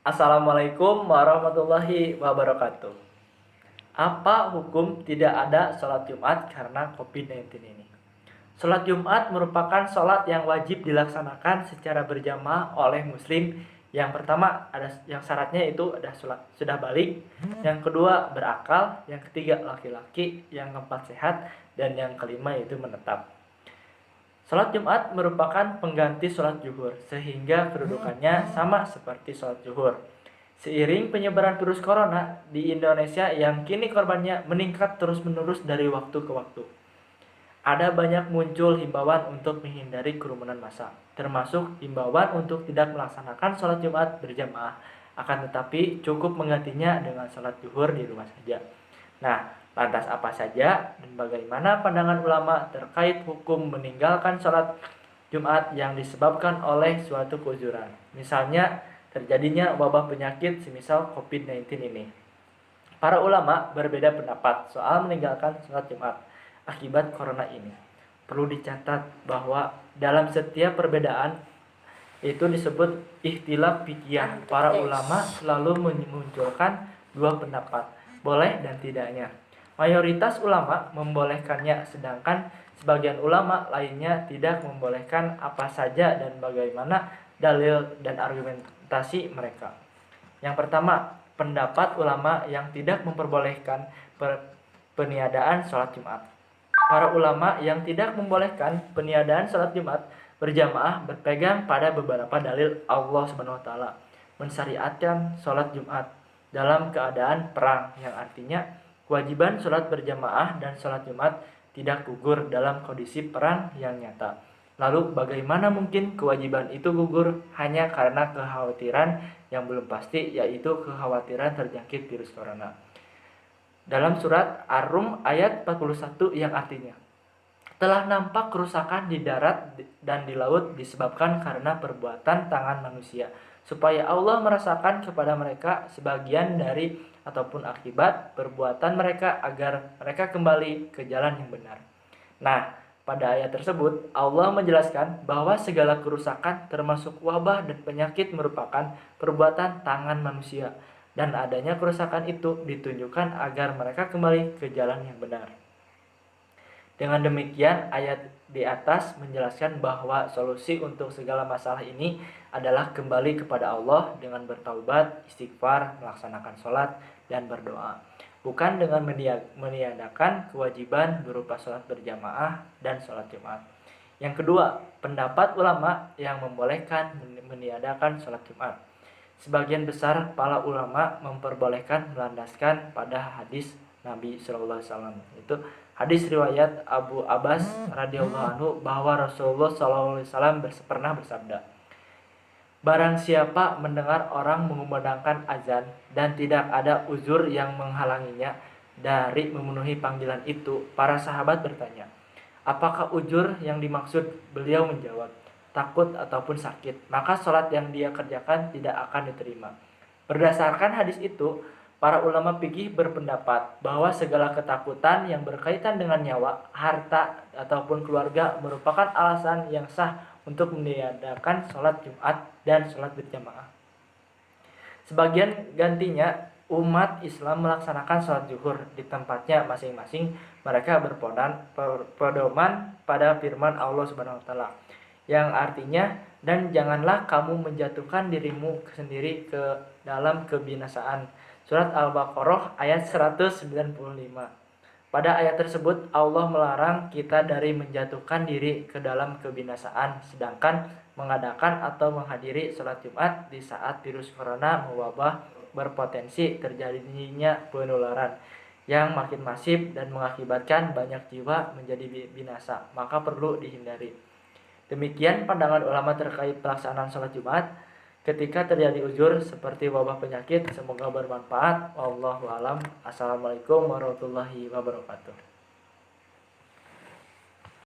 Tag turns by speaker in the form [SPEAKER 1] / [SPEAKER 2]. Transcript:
[SPEAKER 1] Assalamualaikum warahmatullahi wabarakatuh. Apa hukum tidak ada sholat Jumat karena COVID-19 ini? Sholat Jumat merupakan sholat yang wajib dilaksanakan secara berjamaah oleh muslim. Yang pertama ada yang syaratnya itu ada sudah balik, yang kedua berakal, yang ketiga laki-laki, yang keempat sehat, dan yang kelima yaitu menetap. Sholat Jumat merupakan pengganti sholat zuhur, sehingga kedudukannya sama seperti sholat zuhur. Seiring penyebaran virus corona di Indonesia yang kini korbannya meningkat terus-menerus dari waktu ke waktu, ada banyak muncul himbauan untuk menghindari kerumunan massa, termasuk himbauan untuk tidak melaksanakan sholat Jumat berjamaah, akan tetapi cukup menggantinya dengan sholat zuhur di rumah saja. Nah, lantas apa saja dan bagaimana pandangan ulama terkait hukum meninggalkan sholat Jumat yang disebabkan oleh suatu keuzuran, misalnya terjadinya wabah penyakit semisal COVID-19 ini. Para ulama berbeda pendapat soal meninggalkan sholat Jumat akibat corona ini. Perlu dicatat bahwa dalam setiap perbedaan itu disebut ikhtilaf fikih. Para ulama selalu memunculkan dua pendapat, boleh dan tidaknya. Mayoritas ulama membolehkannya, sedangkan sebagian ulama lainnya tidak membolehkan apa saja dan bagaimana dalil dan argumentasi mereka. Yang pertama, pendapat ulama yang tidak memperbolehkan peniadaan sholat Jumat. Para ulama yang tidak membolehkan peniadaan sholat Jumat berjamaah berpegang pada beberapa dalil Allah SWT mensyariatkan sholat Jumat dalam keadaan perang, yang artinya kewajiban sholat berjamaah dan sholat Jumat tidak gugur dalam kondisi perang yang nyata. Lalu bagaimana mungkin kewajiban itu gugur hanya karena kekhawatiran yang belum pasti, yaitu kekhawatiran terjangkit virus corona. Dalam surat Ar-Rum ayat 41 yang artinya, telah nampak kerusakan di darat dan di laut disebabkan karena perbuatan tangan manusia, supaya Allah merasakan kepada mereka sebagian dari ataupun akibat perbuatan mereka agar mereka kembali ke jalan yang benar. Nah, pada ayat tersebut Allah menjelaskan bahwa segala kerusakan termasuk wabah dan penyakit merupakan perbuatan tangan manusia, dan adanya kerusakan itu ditunjukkan agar mereka kembali ke jalan yang benar. Dengan demikian, ayat di atas menjelaskan bahwa solusi untuk segala masalah ini adalah kembali kepada Allah dengan bertaubat, istighfar, melaksanakan sholat, dan berdoa, bukan dengan meniadakan kewajiban berupa sholat berjamaah dan sholat Jumat. Yang kedua, pendapat ulama yang membolehkan meniadakan sholat Jumat. Sebagian besar para ulama memperbolehkan melandaskan pada hadis Nabi SAW. Itu hadis riwayat Abu Abbas radhiyallahu anhu bahwa Rasulullah SAW pernah bersabda, barang siapa mendengar orang mengumandangkan azan dan tidak ada uzur yang menghalanginya dari memenuhi panggilan itu, para sahabat bertanya, apakah uzur yang dimaksud? Beliau menjawab, takut ataupun sakit, maka sholat yang dia kerjakan tidak akan diterima. Berdasarkan hadis itu, para ulama fikih berpendapat bahwa segala ketakutan yang berkaitan dengan nyawa, harta, ataupun keluarga merupakan alasan yang sah untuk meniadakan sholat Jumat dan sholat berjamaah. Sebagian gantinya, umat Islam melaksanakan sholat zuhur di tempatnya masing-masing. Mereka berpedoman pada firman Allah SWT yang artinya, dan janganlah kamu menjatuhkan dirimu sendiri ke dalam kebinasaan. Surat Al-Baqarah ayat 195. Pada ayat tersebut Allah melarang kita dari menjatuhkan diri ke dalam kebinasaan, sedangkan mengadakan atau menghadiri sholat Jumat di saat virus corona mewabah berpotensi terjadinya penularan yang makin masif dan mengakibatkan banyak jiwa menjadi binasa, maka perlu dihindari. Demikian pandangan ulama terkait pelaksanaan sholat Jumat ketika terjadi uzur seperti wabah penyakit. Semoga bermanfaat. Wallahu a'lam. Assalamualaikum warahmatullahi wabarakatuh.